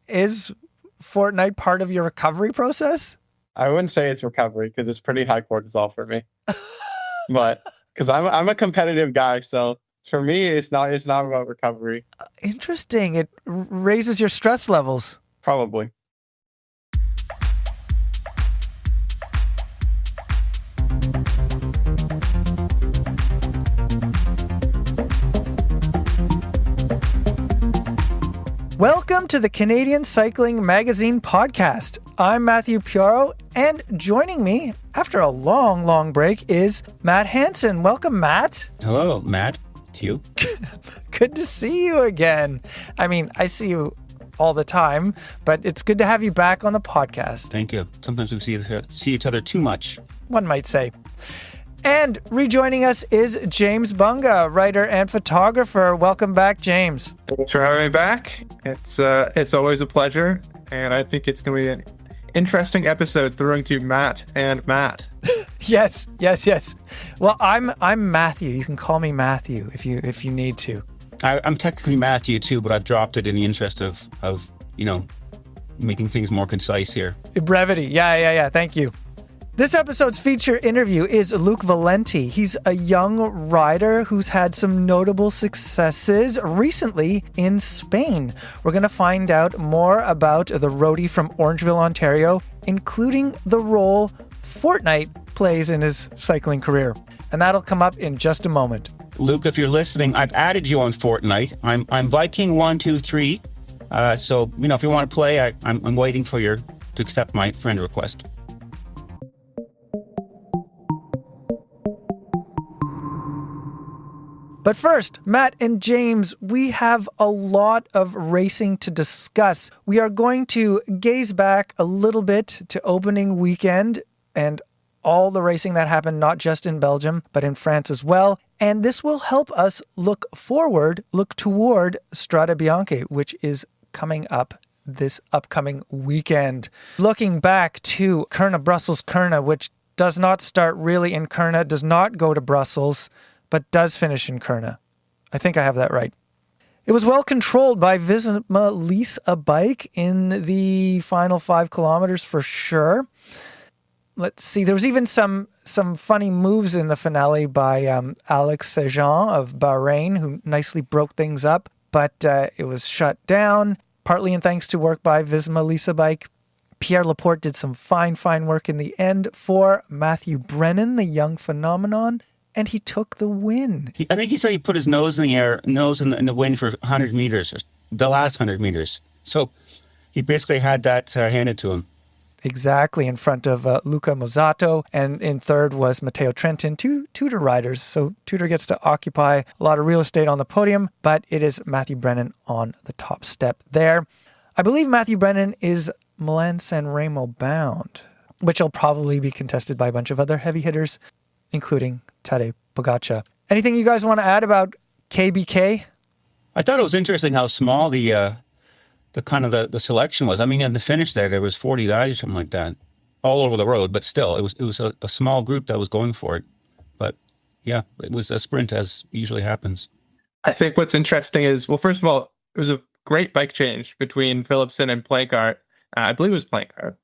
is Fortnite part of your recovery process? I wouldn't say it's recovery because it's pretty high cortisol for me. But because I'm a competitive guy, so for me it's not about recovery. Interesting. It raises your stress levels. Probably. Welcome to the Canadian Cycling Magazine podcast. I'm Matthew Piaro, and joining me after a long break is Matt Hansen. Welcome, Matt. Hello, Matt. To you. Good to see you again. I mean, I see you all the time, but it's good to have you back on the podcast. Thank you. Sometimes we see each other too much. One might say. And rejoining us is James Bunga, writer and photographer. Welcome back, James. Thanks for having me back. It's always a pleasure, and I think it's going to be an interesting episode throwing to Matt and Matt. Yes. Well, I'm Matthew. You can call me Matthew if you need to. I'm technically Matthew too, but I've dropped it in the interest of making things more concise here. Brevity. Yeah. Thank you. This episode's feature interview is Luke Valenti. He's a young rider who's had some notable successes recently in Spain. We're going to find out more about the roadie from Orangeville, Ontario, including the role Fortnite plays in his cycling career. And that'll come up in just a moment. Luke, if you're listening, I've added you on Fortnite. I'm Viking123. So, if you want to play, I'm waiting for to accept my friend request. But first, Matt and James, we have a lot of racing to discuss. We are going to gaze back a little bit to opening weekend and all the racing that happened, not just in Belgium, but in France as well. And this will help us look toward Strade Bianche, which is coming up this upcoming weekend. Looking back to Brussels-Kuurne, which does not start really in Kuurne, does not go to Brussels, but does finish in Kuurne. I think I have that right. It was well controlled by Visma Lease bike in the final 5 kilometers for sure. Let's see, there was even some funny moves in the finale by Alex Sejean of Bahrain, who nicely broke things up, but it was shut down, partly in thanks to work by Visma Lease bike. Pierre Laporte did some fine work in the end for Matthew Brennan, the young phenomenon. And he took the win. I think he said he put his nose in the wind for 100 meters, the last 100 meters. So he basically had that handed to him. Exactly, in front of Luca Mozzato. And in third was Matteo Trentin, 2 Tudor riders. So Tudor gets to occupy a lot of real estate on the podium, but it is Matthew Brennan on the top step there. I believe Matthew Brennan is Milan-San Remo bound, which will probably be contested by a bunch of other heavy hitters, including Tadej Pogačar. Anything you guys want to add about KBK? I thought it was interesting how small the selection was. I mean, in the finish there was 40 guys or something like that, all over the road. But still, it was a small group that was going for it. But yeah, it was a sprint as usually happens. I think what's interesting is, well, first of all, it was a great bike change between Philipsen and Plancart. I believe it was Plancart.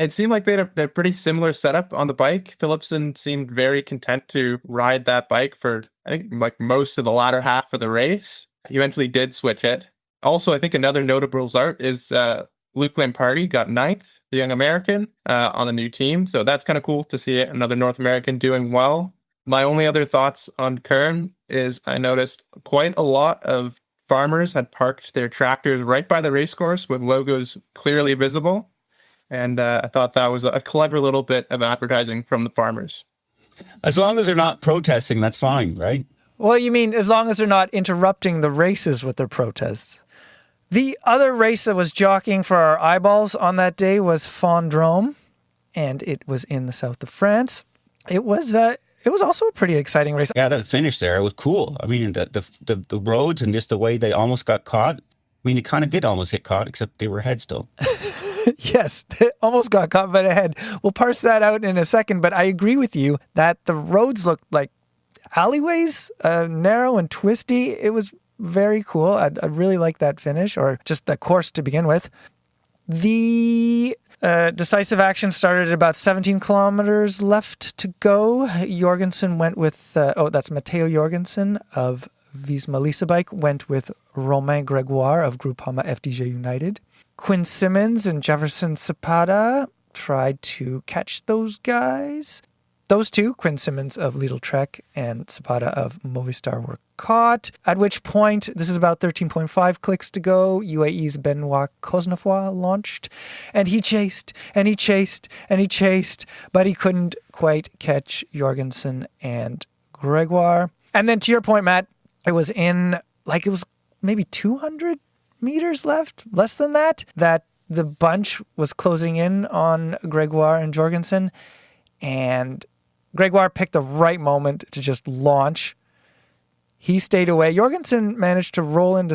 It seemed like they had a pretty similar setup on the bike. Philipsen seemed very content to ride that bike for, I think, like most of the latter half of the race. He eventually did switch it. Also, I think another notable result is Luke Lamparty got 9th, the young American, on the new team. So that's kind of cool to see another North American doing well. My only other thoughts on Kuurne is I noticed quite a lot of farmers had parked their tractors right by the racecourse with logos clearly visible. And I thought that was a clever little bit of advertising from the farmers. As long as they're not protesting, that's fine, right? Well, you mean as long as they're not interrupting the races with their protests. The other race that was jockeying for our eyeballs on that day was Vendôme, and it was in the south of France. It was also a pretty exciting race. Yeah, that finish there, it was cool. I mean, the roads and just the way they almost got caught. I mean, it kind of did almost get caught, except they were ahead still. Yes, they almost got caught by the head. We'll parse that out in a second, but I agree with you that the roads looked like alleyways, narrow and twisty. It was very cool. I really like that finish, or just the course to begin with. The decisive action started at about 17 kilometers left to go. Jorgensen went with, that's Matteo Jorgensen of Visma Lease Bike, went with Romain Gregoire of Groupama FDJ United. Quinn Simmons and Jefferson Zapata tried to catch those guys. Those two, Quinn Simmons of Lidl Trek and Zapata of Movistar, were caught. At which point, this is about 13.5 clicks to go, UAE's Benoit Cosnefroy launched. And he chased, and he chased, and he chased, but he couldn't quite catch Jorgensen and Gregoire. And then to your point, Matt, it was maybe 200 meters left, less than that the bunch was closing in on Gregoire and Jorgensen. And Gregoire picked the right moment to just launch. He stayed away. Jorgensen managed to roll in.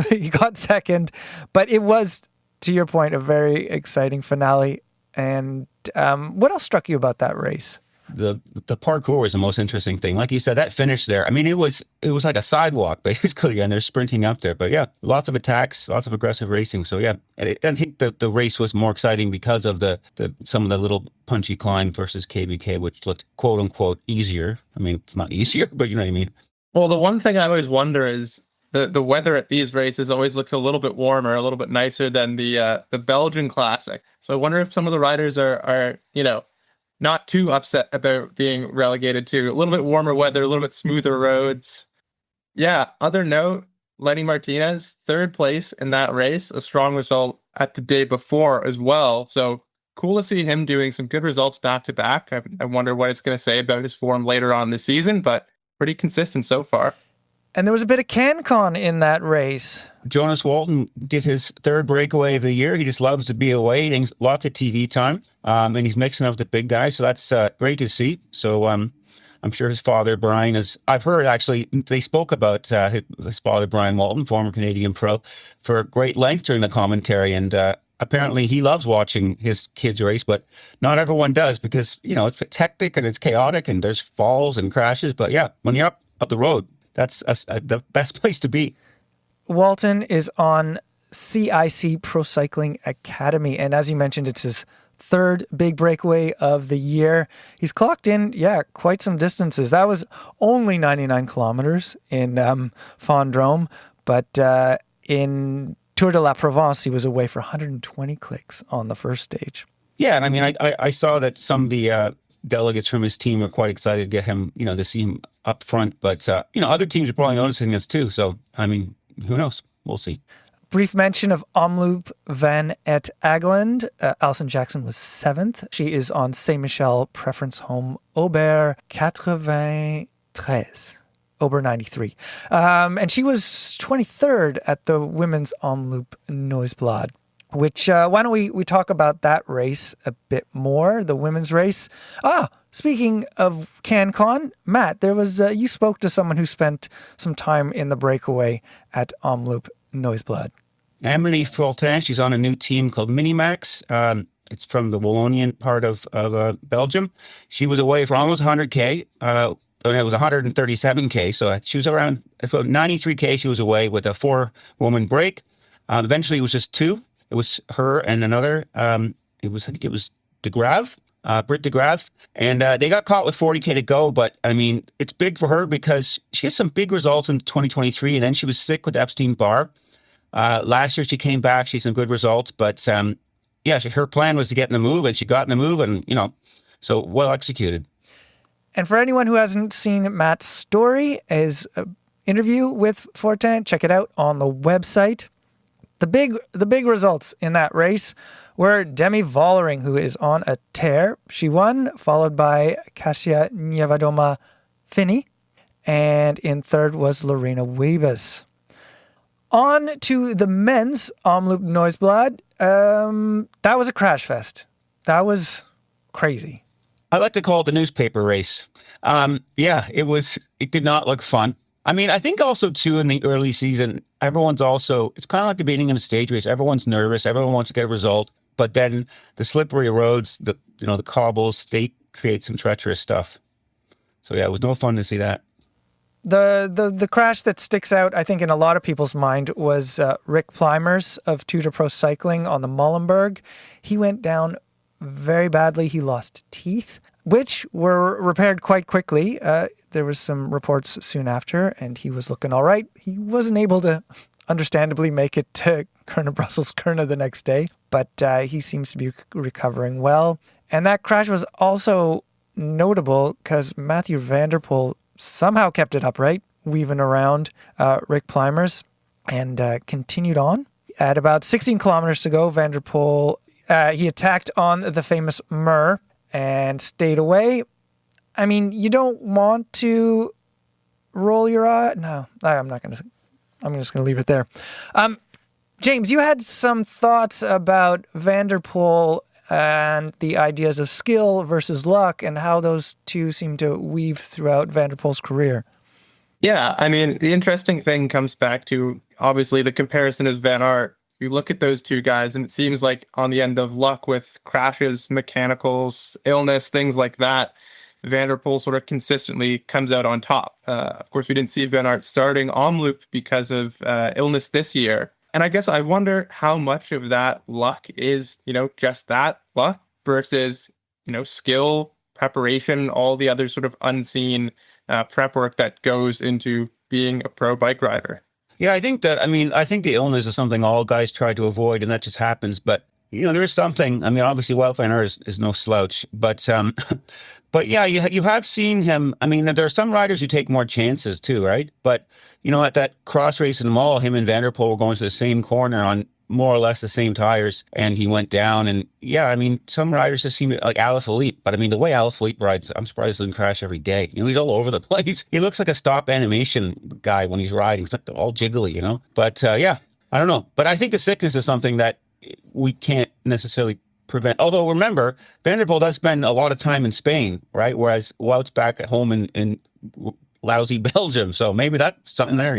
He got second. But it was, to your point, a very exciting finale. And what else struck you about that race? The parkour is the most interesting thing. Like you said, that finish there, I mean, it was like a sidewalk basically, and they're sprinting up there. But yeah, lots of attacks, lots of aggressive racing. So yeah, I think the race was more exciting because of some of the little punchy climb versus KBK, which looked quote unquote easier. I mean, it's not easier, but you know what I mean. Well, the one thing I always wonder is the weather at these races always looks a little bit warmer, a little bit nicer than the Belgian Classic. So I wonder if some of the riders are not too upset about being relegated to a little bit warmer weather, a little bit smoother roads. Yeah, other note, Lenny Martinez, third place in that race, a strong result at the day before as well. So cool to see him doing some good results back to back. I wonder what it's going to say about his form later on this season, but pretty consistent so far. And there was a bit of CanCon in that race. Jonas Walton did his third breakaway of the year. He just loves to be away, getting lots of TV time, and he's mixing up with the big guys. So that's great to see. So I'm sure his father, Brian, I've heard actually, they spoke about his father, Brian Walton, former Canadian pro, for great length during the commentary. And apparently he loves watching his kids race, but not everyone does because, it's hectic and it's chaotic and there's falls and crashes. But yeah, when you're up the road, that's the best place to be. Walton is on CIC Pro Cycling Academy. And as you mentioned, it's his third big breakaway of the year. He's clocked in, quite some distances. That was only 99 kilometers in Vendôme. But in Tour de la Provence, he was away for 120 clicks on the first stage. Yeah, and I mean, I saw that some of the delegates from his team are quite excited to get him, to see him up front. But, other teams are probably noticing this too. So, I mean, who knows? We'll see. Brief mention of Omloop Van et Ageland. Alison Jackson was 7th. She is on Saint-Michel Preference Home Aubert 93. Ober 93. And she was 23rd at the women's Omloop Nieuwsblad. Which, why don't we talk about that race a bit more, the women's race. Speaking of CanCon, Matt, there was, you spoke to someone who spent some time in the breakaway at Omloop Nieuwsblad. Emily Fulton, she's on a new team called Minimax. It's from the Wallonian part of Belgium. She was away for almost 100K. It was 137K, so she was around 93K. She was away with a 4-woman break. Eventually, it was just 2. It was her and another. I think it was de Graaf, Britt de Graaf. And they got caught with 40K to go. But, I mean, it's big for her because she had some big results in 2023. And then she was sick with Epstein-Barr. Last year, she came back. She had some good results. But, her plan was to get in the move. And she got in the move. And, so well executed. And for anyone who hasn't seen Matt's story, his interview with Fortin, check it out on the website. The big results in that race were Demi Vollering, who is on a tear. She won, followed by Kasia Niewiadoma Finney. And in third was Lorena Wiebes. On to the men's Omloop Nieuwsblad. That was a crash fest. That was crazy. I like to call it the newspaper race. It did not look fun. I mean, I think also too in the early season, it's kind of like the beginning of a stage race. Everyone's nervous. Everyone wants to get a result. But then the slippery roads, the cobbles, they create some treacherous stuff. So yeah, it was no fun to see that. The crash that sticks out, I think, in a lot of people's mind was Rick Plymers of Tudor Pro Cycling on the Molenberg. He went down very badly. He lost teeth, which were repaired quite quickly. There was some reports soon after, and he was looking all right. He wasn't able to, understandably, make it to Kurna Brussels Kurna the next day, but he seems to be recovering well. And that crash was also notable because Mathieu van der Poel somehow kept it upright, weaving around Rick Plymers, and continued on. At about 16 kilometers to go, Van der Poel, he attacked on the famous Mur and stayed away. I mean, you don't want to roll your eye. No, I'm not going to. I'm just going to leave it there. James, you had some thoughts about Van der Poel and the ideas of skill versus luck and how those two seem to weave throughout Van der Poel's career. Yeah, I mean, the interesting thing comes back to, obviously, the comparison is Van Aert. You look at those two guys, and it seems like on the end of luck with crashes, mechanicals, illness, things like that, Van der Poel sort of consistently comes out on top. Of course, we didn't see Van Aert starting Omloop because of illness this year. And I guess I wonder how much of that luck is, just that luck versus, skill, preparation, all the other sort of unseen prep work that goes into being a pro bike rider. Yeah, I think the illness is something all guys try to avoid, and that just happens. But, there is something. I mean, obviously, Wout van Aert is no slouch. But yeah, you have seen him. I mean, there are some riders who take more chances too, right? But, at that cross race in the mall, him and Van der Poel were going to the same corner on more or less the same tires, and he went down. And yeah, I mean, some riders just seem like Alaphilippe, but I mean, the way Alaphilippe rides, I'm surprised he doesn't crash every day. He's all over the place. He looks like a stop animation guy when he's riding. He's like all jiggly, But yeah, I don't know. But I think the sickness is something that we can't necessarily prevent. Although remember, Van der Poel does spend a lot of time in Spain, right? Whereas Wout's back at home in lousy Belgium. So maybe that's something there,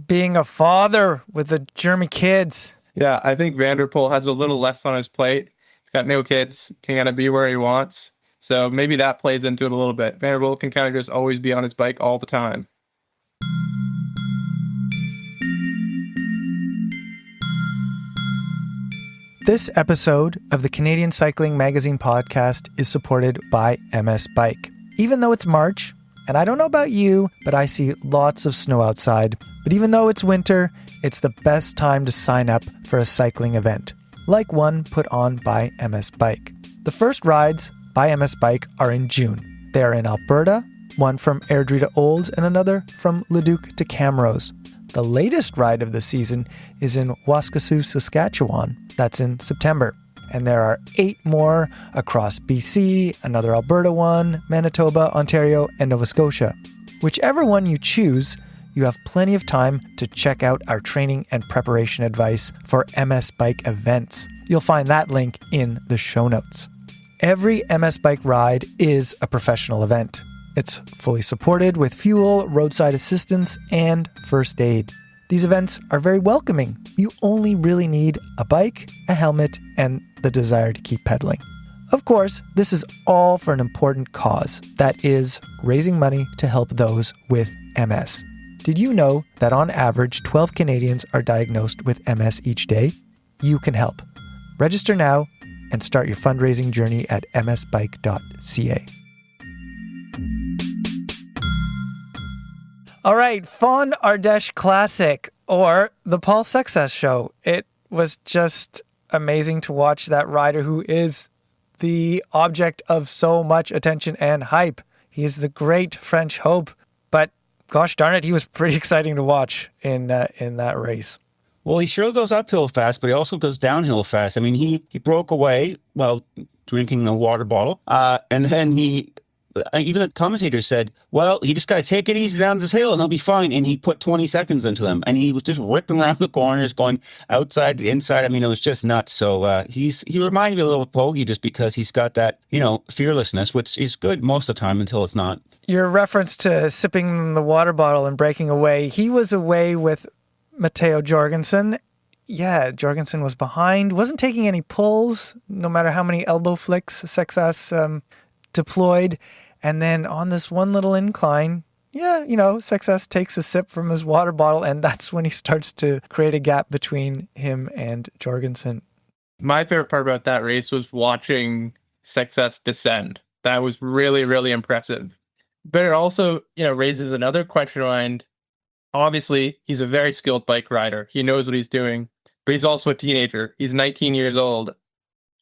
Being a father with the German kids. Yeah, I think Van der Poel has a little less on his plate. He's got no kids, can kind of be where he wants. So maybe that plays into it a little bit. Van der Poel can kind of just always be on his bike all the time. This episode of the Canadian Cycling Magazine podcast is supported by MS Bike. Even though it's March, and I don't know about you, but I see lots of snow outside. But even though it's winter, it's the best time to sign up for a cycling event, like one put on by MS Bike. The first rides by MS Bike are in June. They are in Alberta, one from Airdrie to Olds, and another from Leduc to Camrose. The latest ride of the season is in Waskesiu, Saskatchewan. That's in September. And there are 8 more across BC, another Alberta one, Manitoba, Ontario, and Nova Scotia. Whichever one you choose, you have plenty of time to check out our training and preparation advice for MS Bike events. You'll find that link in the show notes. Every MS Bike ride is a professional event. It's fully supported with fuel, roadside assistance, and first aid. These events are very welcoming. You only really need a bike, a helmet, and the desire to keep pedaling. Of course, this is all for an important cause. That is raising money to help those with MS. Did you know that on average, 12 Canadians are diagnosed with MS each day? You can help. Register now and start your fundraising journey at msbike.ca. All right, Fon Ardèche Classic, or the Paul Sexas Show. It was just amazing to watch that rider who is the object of so much attention and hype. He is the great French hope, but gosh darn it, he was pretty exciting to watch in that race. Well, he sure goes uphill fast, but he also goes downhill fast. I mean, he broke away while drinking a water bottle, and then even the commentator said, well, he just got to take it easy down this hill and he'll be fine. And he put 20 seconds into them. And he was just ripping around the corners, going outside to inside. I mean, it was just nuts. So he reminded me a little of Pogge just because he's got that, fearlessness, which is good most of the time until it's not. Your reference to sipping the water bottle and breaking away, he was away with Matteo Jorgensen. Yeah, Jorgensen was behind, wasn't taking any pulls, no matter how many elbow flicks Sexas deployed. And then on this one little incline, yeah, Success takes a sip from his water bottle, and that's when he starts to create a gap between him and Jorgensen. My favorite part about that race was watching Success descend. That was really, really impressive. But it also, raises another question in mind. Obviously, he's a very skilled bike rider. He knows what he's doing, but he's also a teenager. He's 19 years old.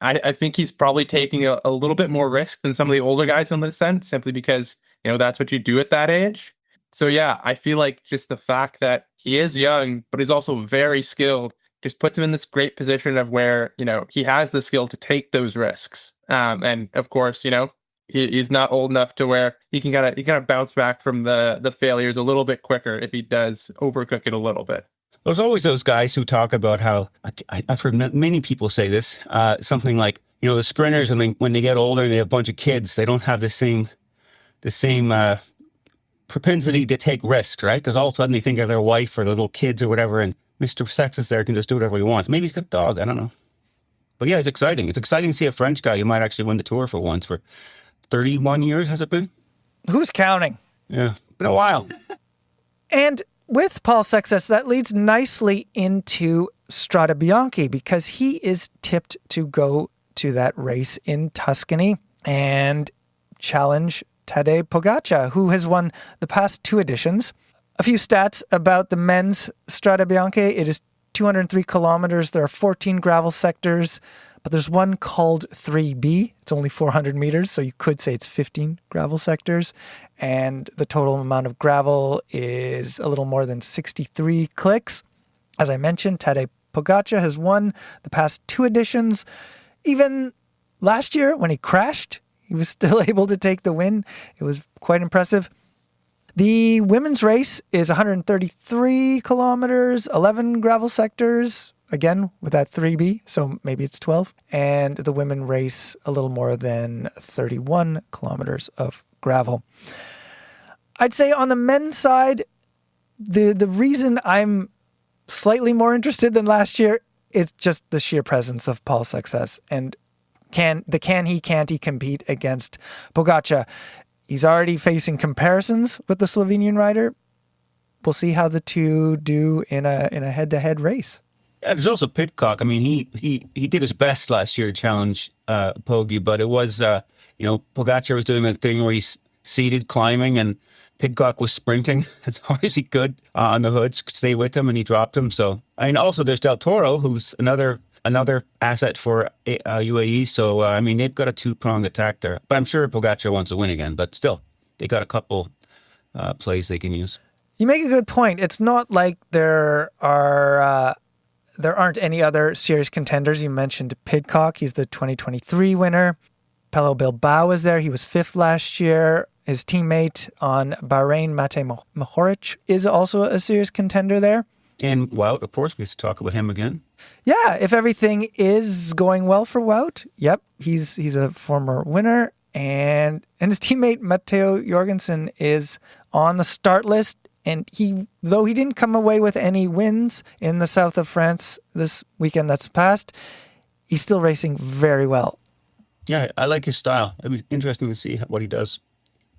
I think he's probably taking a little bit more risk than some of the older guys on the descent, simply because, that's what you do at that age. So yeah, I feel like just the fact that he is young, but he's also very skilled, just puts him in this great position of where, he has the skill to take those risks. And of course, he's not old enough to where he can kind of bounce back from the failures a little bit quicker if he does overcook it a little bit. There's always those guys who talk about how, I've heard many people say this, something like, the sprinters, when they get older and they have a bunch of kids, they don't have the same propensity to take risks, right? Because all of a sudden they think of their wife or their little kids or whatever, and Mr. Sextus there can just do whatever he wants. Maybe he's got a dog, I don't know. But yeah, it's exciting. It's exciting to see a French guy who might actually win the Tour for once. For 31 years, has it been? Who's counting? Yeah, been a while. And with Paul Success, that leads nicely into Strade Bianche, because he is tipped to go to that race in Tuscany and challenge Tadej Pogačar, who has won the past 2 editions. A few stats about the men's Strade Bianche. It is 203 kilometers. There are 14 gravel sectors, but there's one called 3B. It's only 400 meters, so you could say it's 15 gravel sectors. And the total amount of gravel is a little more than 63 clicks. As I mentioned, Tadej Pogačar has won the past 2 editions. Even last year, when he crashed, he was still able to take the win. It was quite impressive. The women's race is 133 kilometers, 11 gravel sectors, again with that 3B, so maybe it's 12. And the women race a little more than 31 kilometers of gravel. I'd say on the men's side, the reason I'm slightly more interested than last year is just the sheer presence of Paul Success and can't he compete against Pogačar. He's already facing comparisons with the Slovenian rider. We'll see how the two do in a head-to-head race. Yeah, there's also Pidcock. He did his best last year to challenge Poggi, but it was Pogačar was doing a thing where he's seated climbing and Pidcock was sprinting as hard as he could on the hoods, stay with him, and he dropped him. So, also there's Del Toro, who's another asset for UAE. So, they've got a 2-pronged attack there. But I'm sure Pogačar wants to win again. But still, they got a couple plays they can use. You make a good point. It's not like there aren't any other serious contenders. You mentioned Pidcock. He's the 2023 winner. Pello Bilbao is there. He was 5th last year. His teammate on Bahrain, Matej Mohoric, is also a serious contender there. And Wout, of course, we have to talk about him again. Yeah, if everything is going well for Wout, yep, he's a former winner. And his teammate, Matteo Jorgensen, is on the start list. And though he didn't come away with any wins in the south of France this weekend that's passed, he's still racing very well. Yeah, I like his style. It'll be interesting to see what he does.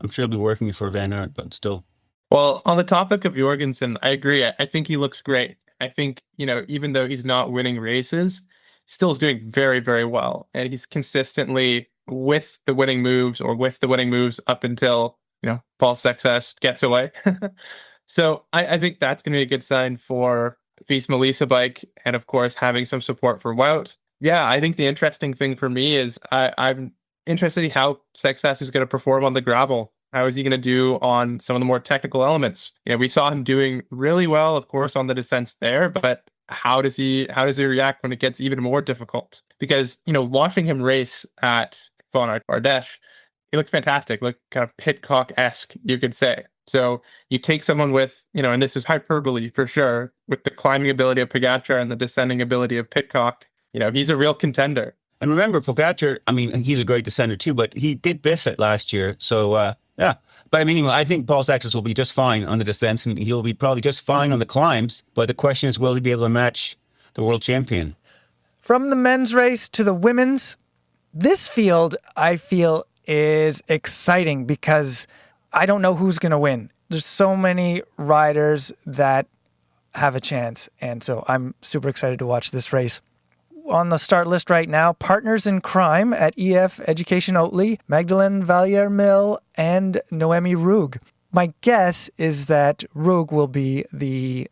I'm sure he'll be working for Van Aert, but still. Well, on the topic of Jorgensen, I agree. I think he looks great. I think, even though he's not winning races, still is doing very, very well. And he's consistently with the winning moves up until, Paul Success gets away. So I think that's going to be a good sign for Visma Lease a Bike, and of course having some support for Wout. Yeah, I think the interesting thing for me is I'm interested in how Success is going to perform on the gravel. How is he going to do on some of the more technical elements? We saw him doing really well, of course, on the descents there, but how does he react when it gets even more difficult? Because, watching him race at Von Ardèche, he looked fantastic, looked kind of Pidcock-esque, you could say. So you take someone with, and this is hyperbole for sure, with the climbing ability of Pogačar and the descending ability of Pidcock, he's a real contender. And remember, Pogačar, he's a great descender too, but he did biff it last year. So, yeah. But I think Paul Success will be just fine on the descents, and he'll be probably just fine on the climbs. But the question is, will he be able to match the world champion? From the men's race to the women's, this field, I feel, is exciting because I don't know who's going to win. there's so many riders that have a chance. And so I'm super excited to watch this race. On the start list right now, partners in crime at EF Education Oatly, Magdalene Valliere-Mill and Noemi Rug. My guess is that Rug will be the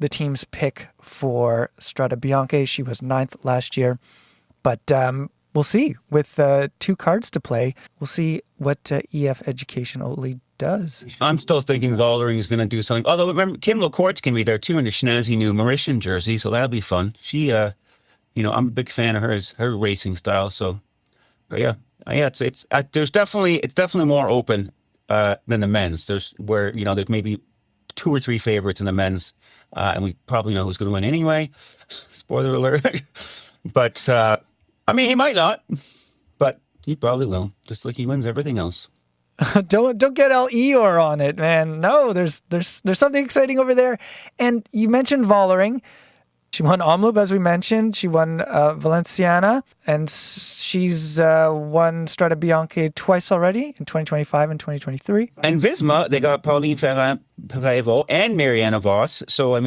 team's pick for Strade Bianche. She was 9th last year. But we'll see. With 2 cards to play, we'll see what EF Education Oatly does. I'm still thinking Vollering is going to do something. Although, remember, Kim LaCourt's can be there too in the snazzy new Mauritian jersey, so that'll be fun. She, I'm a big fan of her racing style. So, but yeah, it's definitely more open than the men's. There's maybe 2 or 3 favorites in the men's, and we probably know who's going to win anyway. Spoiler alert. But he might not, but he probably will, just like he wins everything else. Don't get all Eeyore on it, man. No, there's something exciting over there. And you mentioned Vollering. She won Omloop, as we mentioned. She won Valenciana, and she's won Strade Bianche twice already in 2025 and 2023. And Visma, they got Pauline Ferrand-Prévot and Marianne Vos. So,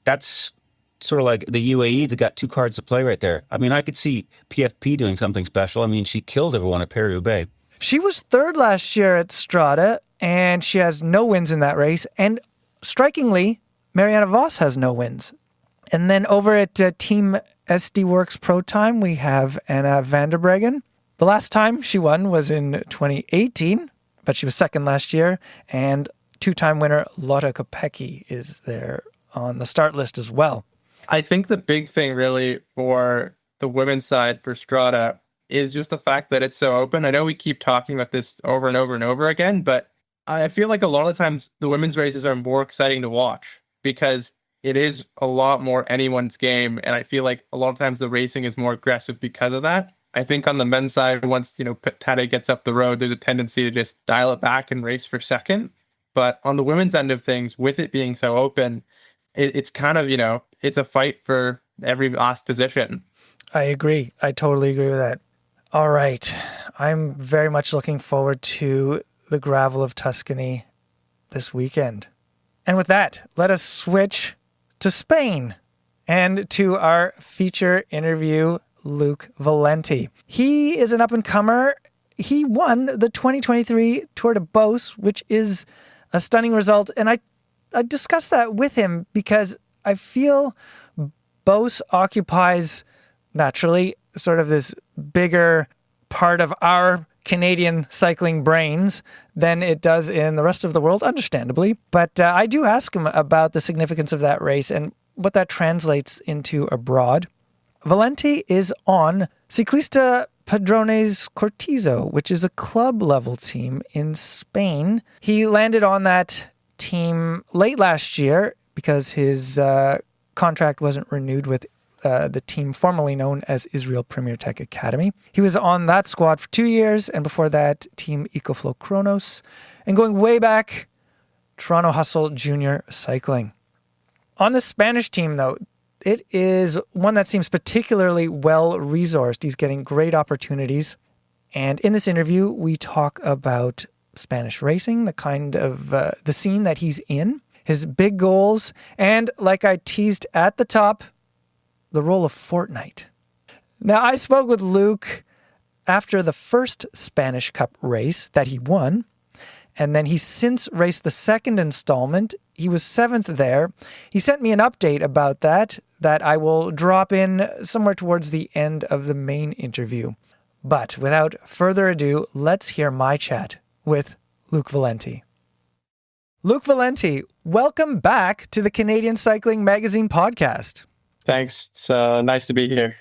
that's sort of like the UAE. They got 2 cards to play right there. I could see PFP doing something special. She killed everyone at Paris-Roubaix. She was 3rd last year at Strade, and she has no wins in that race. And strikingly, Marianne Vos has no wins. And then over at Team SD Works Pro Time, we have Anna van der Breggen. The last time she won was in 2018, but she was 2nd last year. And 2-time winner Lotte Kopecky is there on the start list as well. I think the big thing really for the women's side for Strade is just the fact that it's so open. I know we keep talking about this over and over and over again, but I feel like a lot of the times the women's races are more exciting to watch because it is a lot more anyone's game. And I feel like a lot of times the racing is more aggressive because of that. I think on the men's side, once, Tade gets up the road, there's a tendency to just dial it back and race for second. But on the women's end of things, with it being so open, it's kind of, it's a fight for every last position. I agree. I totally agree with that. All right. I'm very much looking forward to the gravel of Tuscany this weekend. And with that, let us switch to Spain and to our feature interview, Luc Valenti. He is an up-and-comer. He won the 2023 Tour de Beauce, which is a stunning result. And I discussed that with him because I feel Beauce occupies, naturally, sort of this bigger part of our Canadian cycling brains than it does in the rest of the world, understandably. But I do ask him about the significance of that race and what that translates into abroad. Valenti is on Ciclista Padronés-Cortizo, which is a club-level team in Spain. He landed on that team late last year because his contract wasn't renewed with the team formerly known as Israel Premier Tech Academy. He was on that squad for 2 years, and before that, Team EcoFlow Kronos. And going way back, Toronto Hustle Junior Cycling. On the Spanish team, though, it is one that seems particularly well-resourced. He's getting great opportunities. And in this interview, we talk about Spanish racing, the kind of the scene that he's in, his big goals, and like I teased at the top, the role of Fortnite. Now, I spoke with Luc after the first Spanish Cup race that he won, and then he's since raced the second installment. He was 7th there. He sent me an update about that I will drop in somewhere towards the end of the main interview. But without further ado, let's hear my chat with Luc Valenti. Luc Valenti, welcome back to the Canadian Cycling Magazine podcast. Thanks. It's nice to be here.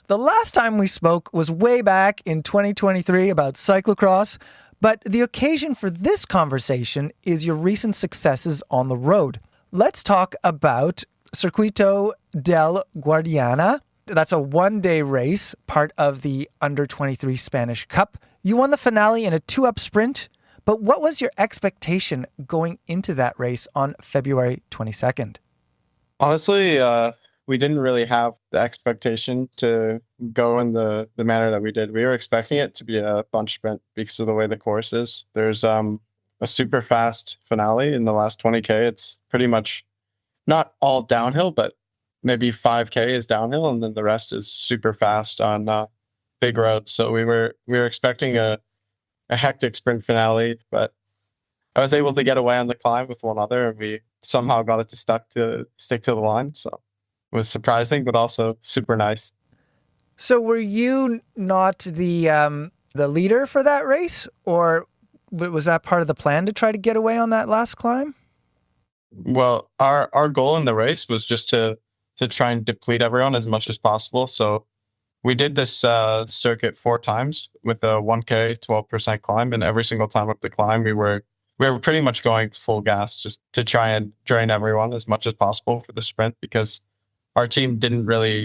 The last time we spoke was way back in 2023 about cyclocross, but the occasion for this conversation is your recent successes on the road. Let's talk about Circuito del Guadiana. That's a one-day race, part of the Under-23 Spanish Cup. You won the finale in a 2-up sprint, but what was your expectation going into that race on February 22nd? Honestly, we didn't really have the expectation to go in the manner that we did. We were expecting it to be a bunch sprint because of the way the course is. There's a super fast finale in the last 20K. It's pretty much not all downhill, but maybe 5K is downhill, and then the rest is super fast on big roads. So we were expecting a hectic sprint finale, but I was able to get away on the climb with one other, and we somehow got it to stick to the line. So it was surprising, but also super nice. So were you not the leader for that race, or was that part of the plan to try to get away on that last climb? Well, our goal in the race was just to try and deplete everyone as much as possible. So we did this circuit 4 times with a 1K 12% climb, and every single time up the climb, we were pretty much going full gas just to try and drain everyone as much as possible for the sprint, because our team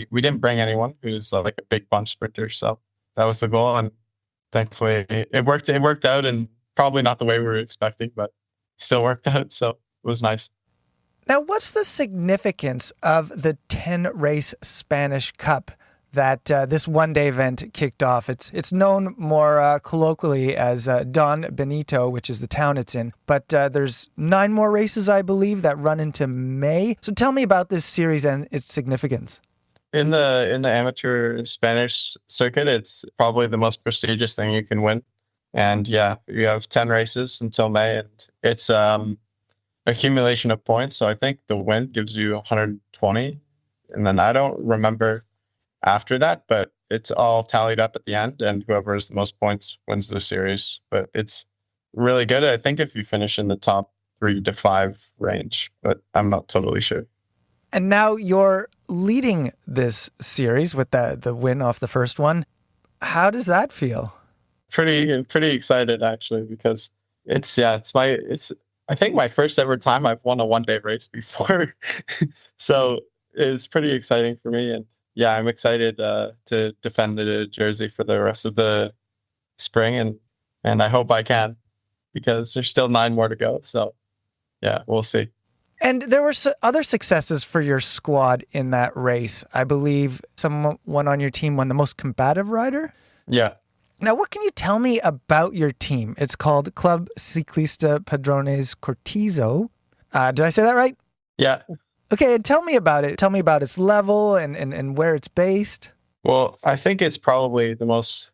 we didn't bring anyone who's like a big bunch sprinter. So that was the goal, and thankfully it worked out, and probably not the way we were expecting, but still worked out. So it was nice. Now, what's the significance of the 10-race Spanish Cup that this one-day event kicked off? It's known more colloquially as Don Benito, which is the town it's in. But there's 9 more races, I believe, that run into May. So tell me about this series and its significance. In the amateur Spanish circuit, it's probably the most prestigious thing you can win. And yeah, you have 10 races until May, and it's accumulation of points. So I think the win gives you 120, and then I don't remember after that, but it's all tallied up at the end, and whoever has the most points wins the series. But it's really good. I think if you finish in the top 3 to 5 range, but I'm not totally sure. And now you're leading this series with the win off the first one. How does that feel? Pretty excited, actually, because it's I think my first ever time I've won a one-day race before. So it's pretty exciting for me. And yeah, I'm excited to defend the jersey for the rest of the spring. And I hope I can, because there's still 9 more to go. So yeah, we'll see. And there were other successes for your squad in that race. I believe someone on your team won the most combative rider. Yeah. Now, what can you tell me about your team? It's called Club Ciclista Padronés-Cortizo. Did I say that right? Yeah. Okay, and tell me about it. Tell me about its level and where it's based. Well, I think it's probably the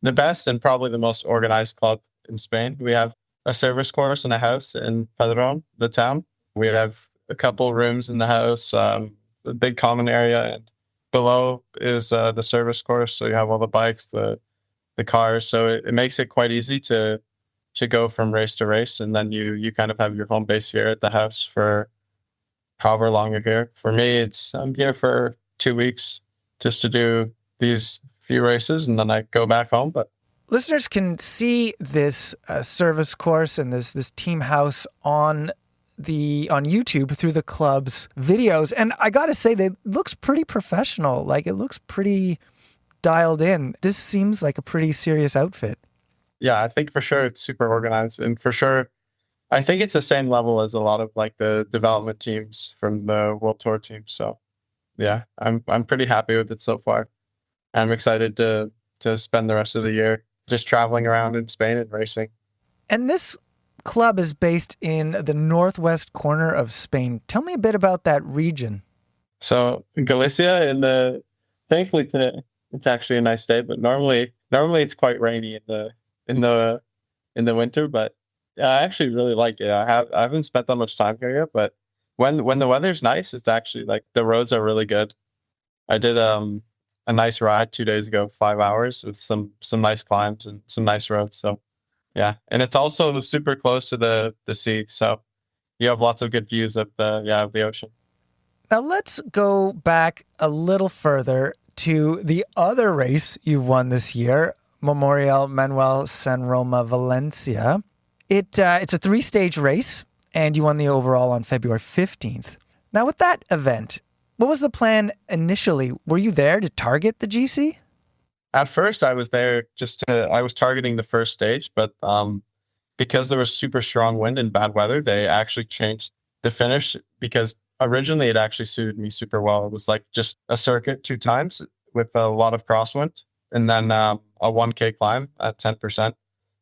best and probably the most organized club in Spain. We have a service course and a house in Padrón, the town. We have a couple rooms in the house, a big common area, and below is the service course. So you have all the bikes, the cars. So it makes it quite easy to go from race to race. And then you kind of have your home base here at the house for however long you're here. For me, I'm here for 2 weeks just to do these few races, and then I go back home. But listeners can see this service course and this team house on YouTube through the club's videos. And I got to say, it looks pretty professional. Like, it looks pretty dialed in. This seems like a pretty serious outfit. Yeah, I think for sure it's super organized, and for sure I think it's the same level as a lot of like the development teams from the World Tour team. So yeah, I'm pretty happy with it so far. I'm excited to spend the rest of the year just traveling around in Spain and racing. And this club is based in the northwest corner of Spain. Tell me a bit about that region. So Galicia, thankfully today it's actually a nice day, but normally it's quite rainy in the winter. But yeah, I actually really like it. I haven't spent that much time here yet, but when the weather's nice, it's actually like the roads are really good. I did a nice ride 2 days ago, 5 hours with some nice climbs and some nice roads. So yeah, and it's also super close to the sea, so you have lots of good views of the ocean. Now let's go back a little further to the other race you've won this year, Memorial Manuel Sanroma Valencia. It's a 3-stage race, and you won the overall on February 15th. Now, with that event, what was the plan initially? Were you there to target the GC? At first, I was there I was targeting the first stage, but because there was super strong wind and bad weather, they actually changed the finish, because originally it actually suited me super well. It was like just a circuit 2 times with a lot of crosswind, and then a 1K climb at 10%.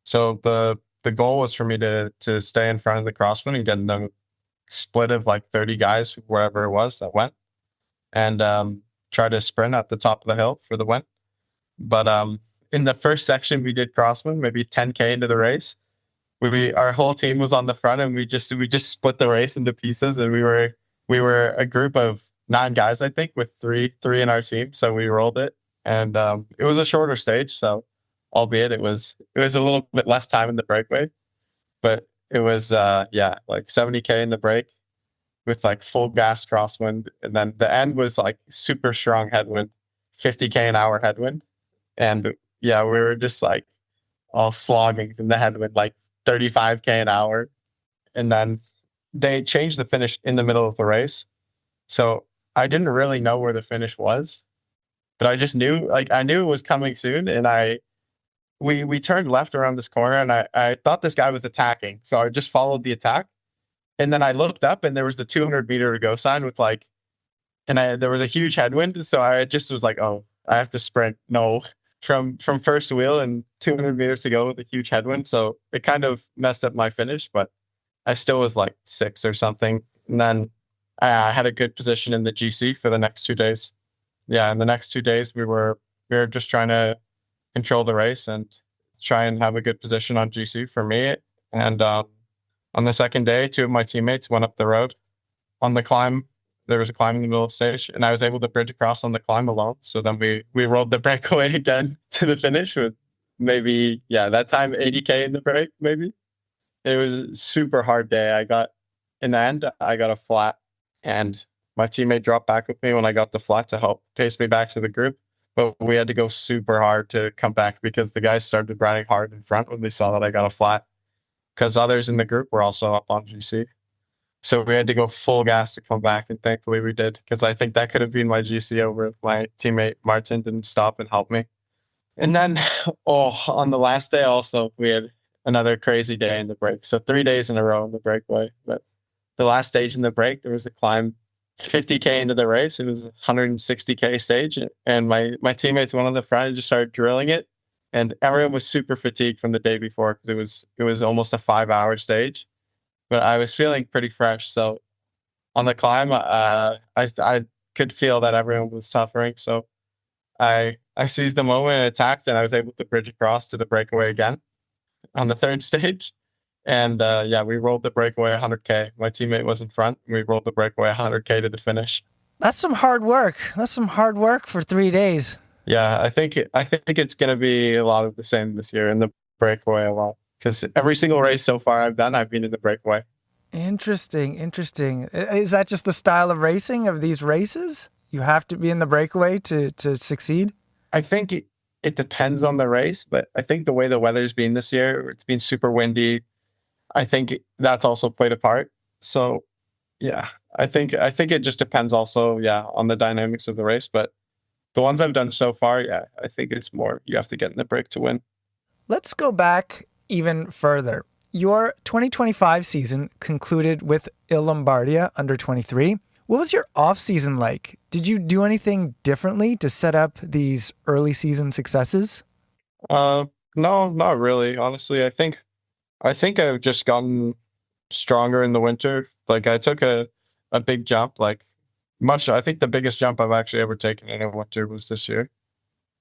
So the the goal was for me to stay in front of the crossman and get in the split of like 30 guys, wherever it was that went, and try to sprint at the top of the hill for the win. But in the first section we did crossman, maybe 10K into the race, our whole team was on the front, and we just split the race into pieces, and we were a group of 9 guys, I think, with three in our team. So we rolled it, and it was a shorter stage, so albeit it was a little bit less time in the breakaway, but it was like 70K in the break with like full gas crosswind, and then the end was like super strong headwind, 50K an hour headwind, and yeah, we were just like all slogging from the headwind, like 35K an hour, and then they changed the finish in the middle of the race, so I didn't really know where the finish was, but I just knew, like, I knew it was coming soon, and we turned left around this corner, and I thought this guy was attacking, so I just followed the attack. And then I looked up, and there was the 200 meter to go sign with like, and there was a huge headwind. So I just was like, oh, I have to sprint. No, from first wheel and 200 meters to go with a huge headwind. So it kind of messed up my finish, but I still was like 6 or something. And then I had a good position in the GC for the next 2 days. Yeah. In the next 2 days, we were just trying to control the race and try and have a good position on GC for me. And, on the second day, 2 of my teammates went up the road. On the climb, there was a climb in the middle of the stage, and I was able to bridge across on the climb alone. So then we rolled the breakaway again to the finish with maybe, that time 80K in the break, maybe. It was a super hard day. In the end, I got a flat, and my teammate dropped back with me when I got the flat to help pace me back to the group. But we had to go super hard to come back because the guys started riding hard in front when they saw that I got a flat, because others in the group were also up on GC. So we had to go full gas to come back, and thankfully we did, because I think that could have been my GC over if my teammate Martin didn't stop and help me. And then, on the last day also, we had another crazy day in the break. So 3 days in a row in the breakaway. But the last stage in the break, there was a climb 50K into the race. It was a 160K stage, and my teammates, one on the front, just started drilling it. And everyone was super fatigued from the day before, because it was almost a 5-hour stage. But I was feeling pretty fresh. So on the climb, I could feel that everyone was suffering. So I seized the moment and attacked, and I was able to bridge across to the breakaway again on the 3rd stage. And we rolled the breakaway 100K. My teammate was in front, and we rolled the breakaway 100K to the finish. That's some hard work. That's some hard work for 3 days. Yeah, I think it's going to be a lot of the same this year in the breakaway a lot, because every single race so far I've been in the breakaway. Interesting. Is that just the style of racing of these races? You have to be in the breakaway to succeed? I think it depends on the race, but I think the way the weather's been this year, it's been super windy. I think that's also played a part. So yeah, I think it just depends also, on the dynamics of the race. But the ones I've done so far, I think it's more you have to get in the break to win. Let's go back even further. Your 2025 season concluded with Il Lombardia under 23. What was your off season like? Did you do anything differently to set up these early season successes? No, not really. Honestly, I think I've just gotten stronger in the winter. Like, I took a big jump, I think the biggest jump I've actually ever taken in a winter was this year.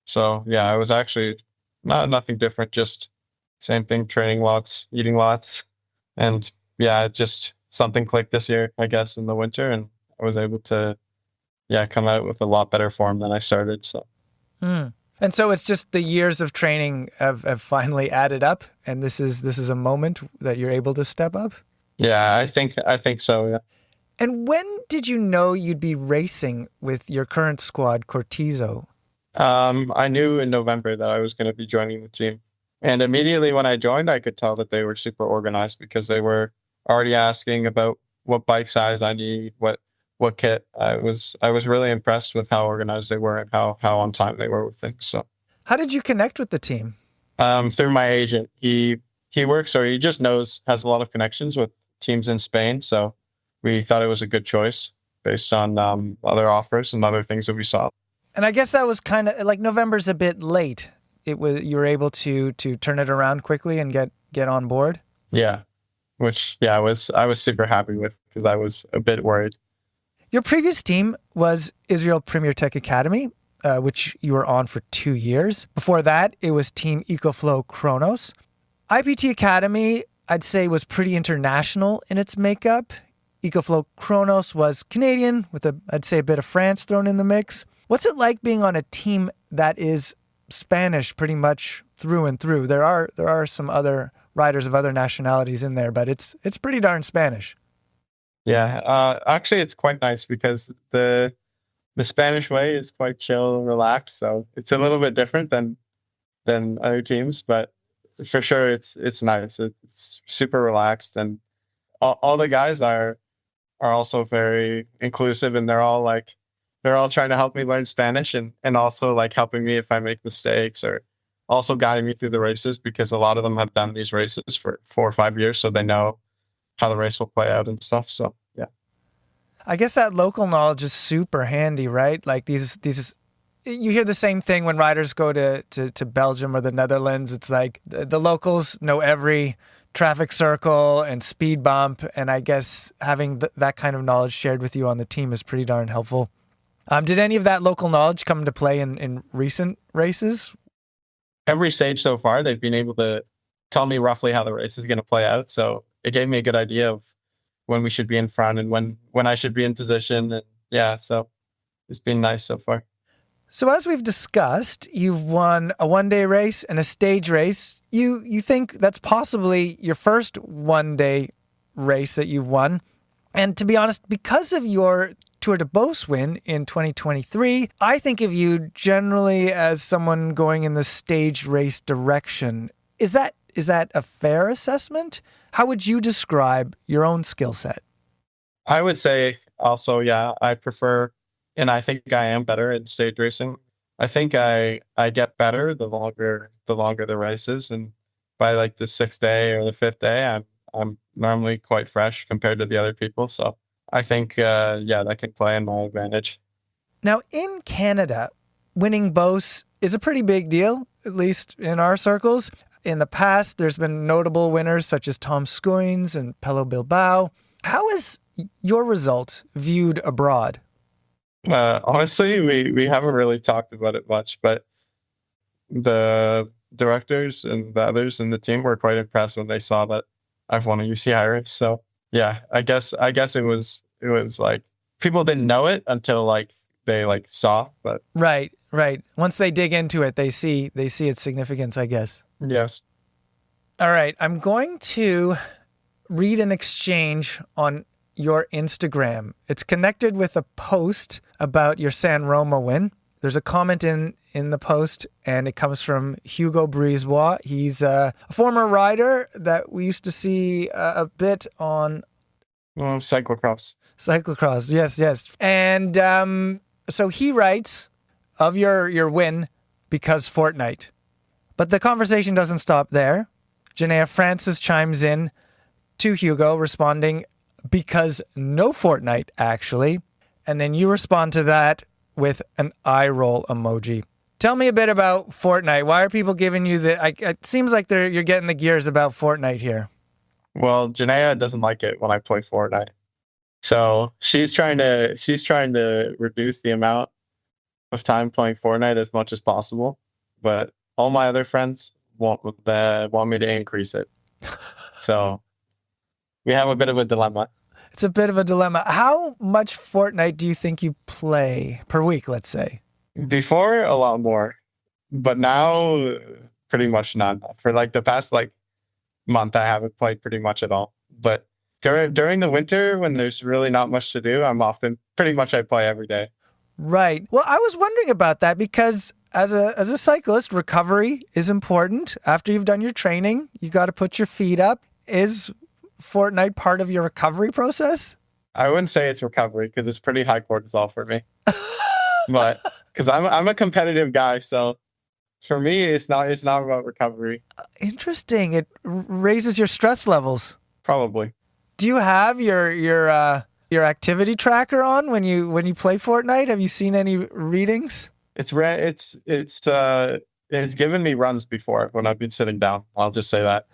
So yeah, I was actually nothing different, just same thing, training lots, eating lots. And just something clicked this year, I guess, in the winter, and I was able to come out with a lot better form than I started. So And so it's just the years of training have finally added up, and this is a moment that you're able to step up? Yeah, I think so, yeah. And when did you know you'd be racing with your current squad, Cortizo? I knew in November that I was going to be joining the team. And immediately when I joined, I could tell that they were super organized, because they were already asking about what bike size I need, what kit. I was really impressed with how organized they were and how on time they were with things. So how did you connect with the team? Through my agent. He works, or he just has a lot of connections with teams in Spain. So we thought it was a good choice based on other offers and other things that we saw. And I guess that was kind of like November's a bit late. You were able to turn it around quickly and get on board? Yeah, which I was super happy with because I was a bit worried. Your previous team was Israel Premier Tech Academy, which you were on for 2 years. Before that, it was Team EcoFlow Chronos. IPT Academy, I'd say, was pretty international in its makeup. EcoFlow Chronos was Canadian with I'd say a bit of France thrown in the mix. What's it like being on a team that is Spanish pretty much through and through? There are some other riders of other nationalities in there, but it's pretty darn Spanish. Yeah, actually, it's quite nice because the Spanish way is quite chill and relaxed. So it's a little bit different than other teams, but for sure it's nice. It's super relaxed, and all the guys are also very inclusive, and they're all trying to help me learn Spanish and also like helping me if I make mistakes, or also guiding me through the races, because a lot of them have done these races for 4 or 5 years, so they know how the race will play out and stuff. So yeah, I guess that local knowledge is super handy, right? Like these you hear the same thing when riders go to Belgium or the Netherlands. It's like the locals know every traffic circle and speed bump, and I guess having that kind of knowledge shared with you on the team is pretty darn helpful. Did any of that local knowledge come into play in recent races? Every stage so far, they've been able to tell me roughly how the race is going to play out. So it gave me a good idea of when we should be in front and when I should be in position. And yeah, so it's been nice so far. So as we've discussed, you've won a one-day race and a stage race. You think that's possibly your first one-day race that you've won. And to be honest, because of your Tour de Beauce win in 2023, I think of you generally as someone going in the stage race direction. Is that a fair assessment? How would you describe your own skill set? I would say also, yeah, I prefer, and I think I am better at stage racing. I think I get better the longer the race is, and by like the 6th day or the 5th day, I'm normally quite fresh compared to the other people. So I think, that can play in my advantage. Now, in Canada, winning Beauce is a pretty big deal, at least in our circles. In the past, there's been notable winners such as Tom Scoynes and Pello Bilbao. How is your result viewed abroad? Honestly, we haven't really talked about it much, but the directors and the others in the team were quite impressed when they saw that I've won a UCI race. So yeah, I guess it was like people didn't know it until like they like saw, but Right. Once they dig into it, they see its significance, I guess. yes. All right, I'm going to read an exchange on your Instagram. It's connected with a post about your San Roma win. There's a comment in the post, and it comes from Hugo Brisebois. He's a former rider that we used to see a bit on Cyclocross. Cyclocross, yes. And so he writes of your win because Fortnite. But the conversation doesn't stop there. Janaea Francis chimes in to Hugo, responding, because no Fortnite, actually. And then you respond to that with an eye roll emoji. Tell me a bit about Fortnite. Why are people giving you it seems like you're getting the gears about Fortnite here. Well, Janaea doesn't like it when I play Fortnite. So she's trying to reduce the amount of time playing Fortnite as much as possible. But all my other friends want me to increase it. So we have a bit of a dilemma. It's a bit of a dilemma. How much Fortnite do you think you play per week, let's say? Before, a lot more. But now, pretty much none. For like the past month, I haven't played pretty much at all. But during the winter, when there's really not much to do, I play every day. Right. Well, I was wondering about that because as a cyclist, recovery is important. After you've done your training, you got to put your feet up. Is Fortnite part of your recovery process? I wouldn't say it's recovery because it's pretty high cortisol for me. But because I'm a competitive guy, so for me, it's not about recovery. Interesting. It raises your stress levels. Probably. Do you have your activity tracker on when you play Fortnite? Have you seen any readings? It's given me runs before when I've been sitting down. I'll just say that.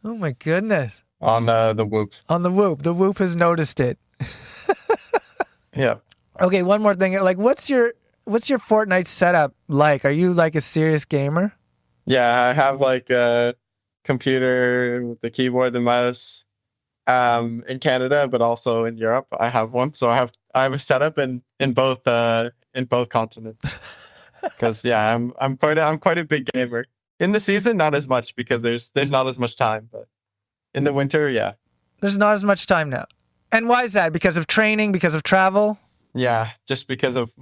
Oh my goodness. on the Whoop. On the Whoop. The Whoop has noticed it. Yeah. Okay, one more thing. Like, what's your Fortnite setup like? Are you like a serious gamer? Yeah, I have like a computer with the keyboard, the mouse, in Canada, but also in Europe. I have one, so I have a setup in both continents. Because yeah, I'm quite a big gamer. In the season, not as much because there's not as much time, but in the winter, yeah. There's not as much time now. And why is that? Because of training? Because of travel? Yeah, just because of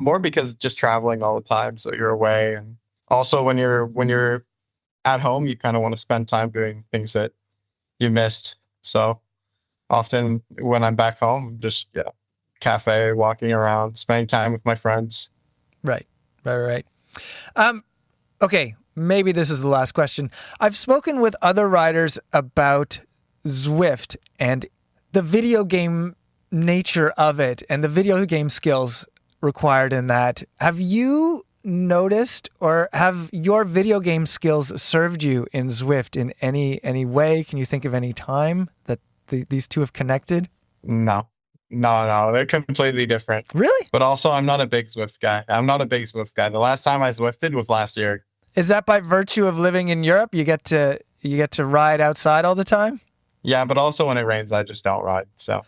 just traveling all the time, so you're away, and also when you're at home, you kind of want to spend time doing things that you missed. So often when I'm back home, just cafe, walking around, spending time with my friends. Right. Okay, maybe this is the last question. I've spoken with other riders about Zwift and the video game nature of it and the video game skills required in that. Have you noticed, or have your video game skills served you in Zwift in any way? Can you think of any time that these two have connected? No, they're completely different. Really? But also, I'm not a big Zwift guy. The last time I Zwifted was last year. Is that by virtue of living in Europe? You get to ride outside all the time? Yeah, but also when it rains, I just don't ride. So.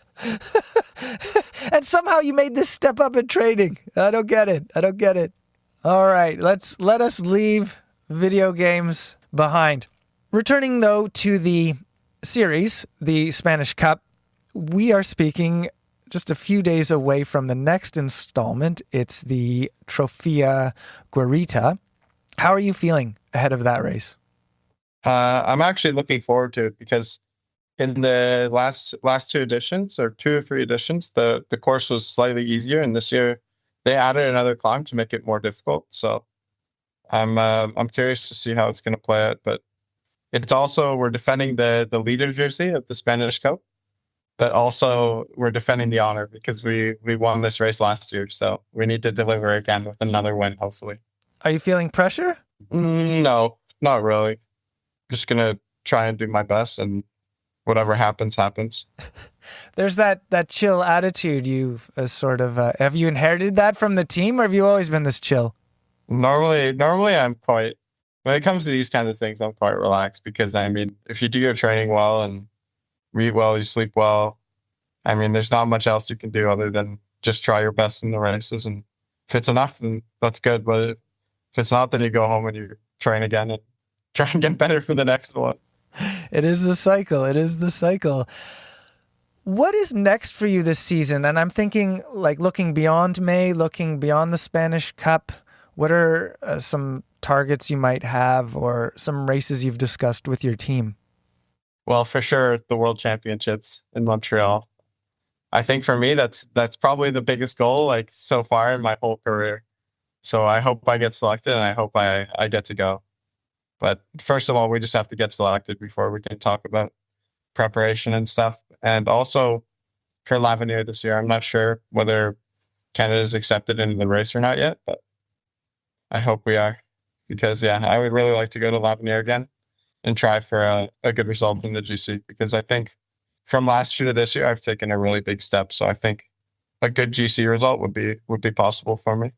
And somehow you made this step up in training. I don't get it. All right, let us leave video games behind. Returning though to the series, the Spanish Cup, we are speaking just a few days away from the next installment. It's the Trofea Guarita. How are you feeling ahead of that race? I'm actually looking forward to it because in the last two editions, or 2 or 3 editions, the course was slightly easier, and this year they added another climb to make it more difficult. So I'm curious to see how it's going to play out. But it's also, we're defending the leader jersey of the Spanish Cup, but also we're defending the honor because we won this race last year. So we need to deliver again with another win, hopefully. Are you feeling pressure? No, not really. Just going to try and do my best, and whatever happens, happens. There's that chill attitude you've have you inherited that from the team, or have you always been this chill? Normally I'm quite, when it comes to these kinds of things, I'm quite relaxed because, I mean, if you do your training well and read well, you sleep well, I mean, there's not much else you can do other than just try your best in the races. And if it's enough, then that's good. But if it's not, then you go home and you train again and try and get better for the next one. It is the cycle. What is next for you this season? And I'm thinking, like, looking beyond May, looking beyond the Spanish Cup, what are some targets you might have, or some races you've discussed with your team? Well, for sure, the World Championships in Montreal. I think for me, that's probably the biggest goal, like, so far in my whole career. So I hope I get selected, and I hope I get to go. But first of all, we just have to get selected before we can talk about preparation and stuff. And also for L'Avenir this year, I'm not sure whether Canada's accepted into the race or not yet, but I hope we are, because I would really like to go to L'Avenir again and try for a good result in the GC, because I think from last year to this year, I've taken a really big step. So I think a good GC result would be possible for me.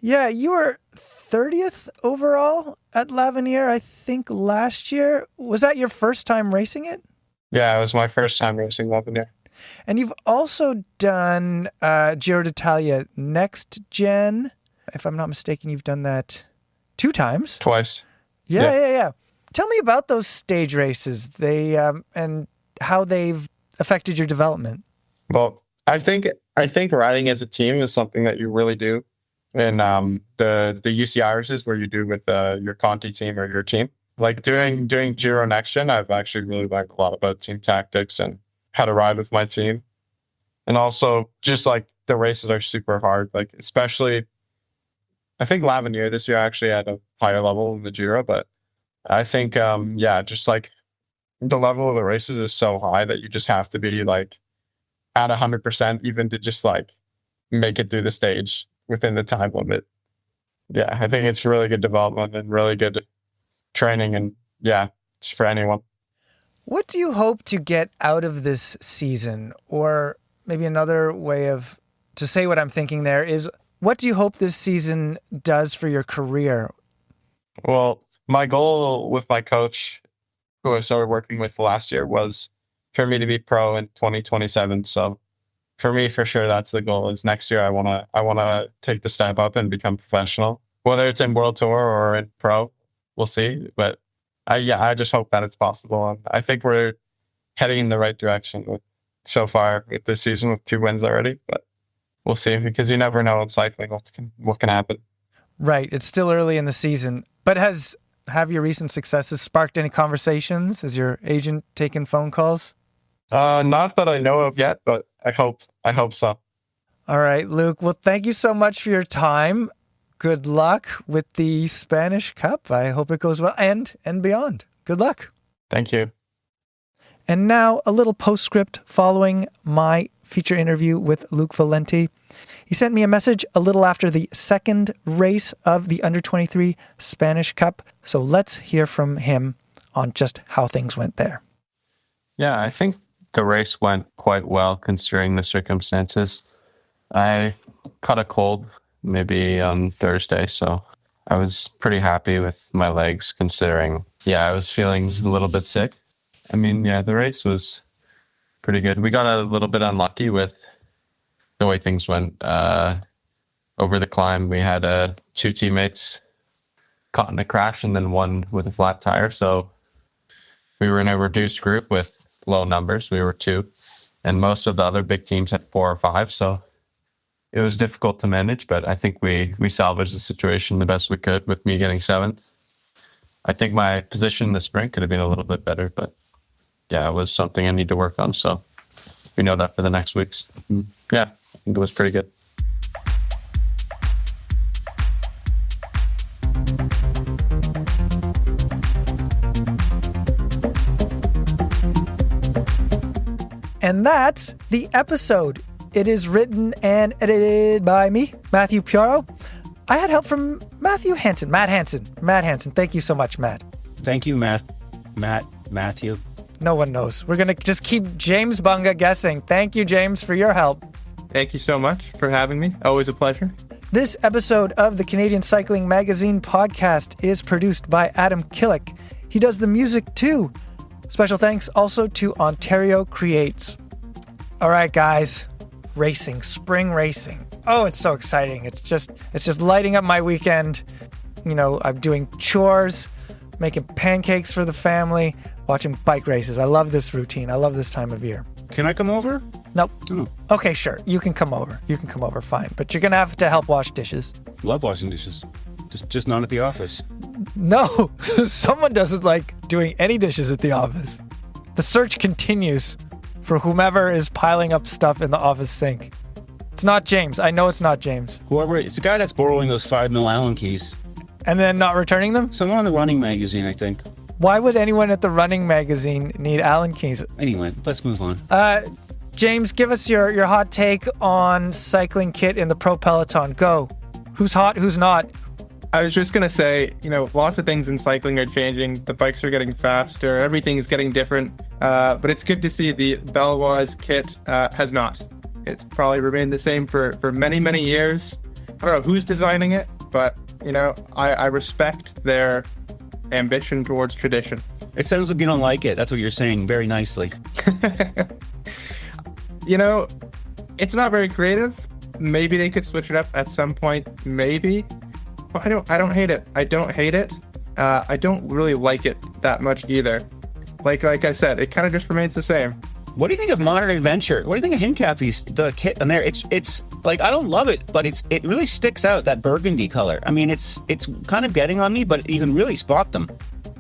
Yeah, you were 30th overall at L'Avenir, I think, last year. Was that your first time racing it? Yeah, it was my first time racing L'Avenir. And you've also done Giro d'Italia Next Gen. If I'm not mistaken, you've done that 2 times. Twice. Yeah. Tell me about those stage races, and how they've affected your development. Well, I think riding as a team is something that you really do in the UCI races, where you do with your Conti team or your team. Like doing Giro Next Gen, I've actually really learned a lot about team tactics and how to ride with my team. And also just like the races are super hard, like especially I think L'Avenir this year actually at a higher level than the Giro, but I think just like the level of the races is so high that you just have to be like at 100% even to just like make it through the stage within the time limit. Yeah, I think it's really good development and really good training, and it's for anyone. What do you hope to get out of this season? Or maybe another way to say what I'm thinking there is, what do you hope this season does for your career? Well, my goal with my coach, who I started working with last year, was for me to be pro in 2027. So for me, for sure, that's the goal. Is next year I wanna take the step up and become professional. Whether it's in World Tour or in pro, we'll see. But I just hope that it's possible. And I think we're heading in the right direction so far with this season with 2 wins already. But we'll see, because you never know in cycling what can happen. Right. It's still early in the season. But have your recent successes sparked any conversations? Has your agent taken phone calls? Not that I know of yet, but I hope so. All right, Luke. Well, thank you so much for your time. Good luck with the Spanish Cup. I hope it goes well and beyond. Good luck. Thank you. And now a little postscript following my feature interview with Luke Valenti. He sent me a message a little after the second race of the Under-23 Spanish Cup. So let's hear from him on just how things went there. Yeah, I think the race went quite well considering the circumstances. I caught a cold maybe on Thursday, so I was pretty happy with my legs considering, I was feeling a little bit sick. I mean, the race was pretty good. We got a little bit unlucky with the way things went. Over the climb, we had 2 teammates caught in a crash and then one with a flat tire. So we were in a reduced group with low numbers. We were 2, and most of the other big teams had 4 or 5. So it was difficult to manage, but I think we salvaged the situation the best we could with me getting 7th. I think my position in the sprint could have been a little bit better, but it was something I need to work on. So we know that for the next weeks. I think it was pretty good. And that's the episode. It is written and edited by me, Matthew Piaro. I had help from Matt Hansen. Thank you so much, Matt. Thank you, Matthew. No one knows. We're going to just keep James Bunga guessing. Thank you, James, for your help. Thank you so much for having me. Always a pleasure. This episode of the Canadian Cycling Magazine podcast is produced by Adam Killick. He does the music too. Special thanks also to Ontario Creates. All right, guys. Racing, spring racing. Oh, it's so exciting. It's just lighting up my weekend. I'm doing chores, making pancakes for the family, watching bike races. I love this routine. I love this time of year. Can I come over? Nope. Oh. Okay, sure. You can come over. Fine. But you're going to have to help wash dishes. Love washing dishes. Just not at the office. No, someone doesn't like doing any dishes at the office. The search continues for whomever is piling up stuff in the office sink. It's not James. I know it's not James. Whoever, it's the guy that's borrowing those 5 mil Allen keys. And then not returning them? Someone on the running magazine, I think. Why would anyone at the running magazine need Allen keys? Anyway, let's move on. James, give us your hot take on cycling kit in the pro peloton. Go. Who's hot, who's not? I was just going to say, lots of things in cycling are changing. The bikes are getting faster. Everything is getting different. But it's good to see the Baloise kit has not. It's probably remained the same for many, many years. I don't know who's designing it, but, I respect their ambition towards tradition. It sounds like you don't like it. That's what you're saying very nicely. It's not very creative. Maybe they could switch it up at some point. Maybe. I don't hate it. I don't hate it. I don't really like it that much either. Like I said, it kind of just remains the same. What do you think of Modern Adventure? What do you think of Hincapie's, the kit on there? It's like, I don't love it, but it really sticks out, that burgundy color. I mean, it's kind of getting on me, but you can really spot them.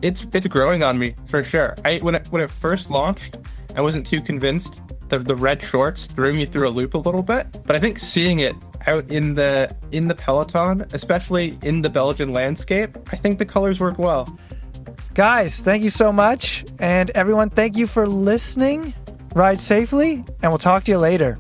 It's growing on me for sure. When it first launched, I wasn't too convinced. The red shorts threw me through a loop a little bit, but I think seeing it out in the peloton, especially in the Belgian landscape, I think the colors work well. Guys, thank you so much. And everyone, thank you for listening. Ride safely, and we'll talk to you later.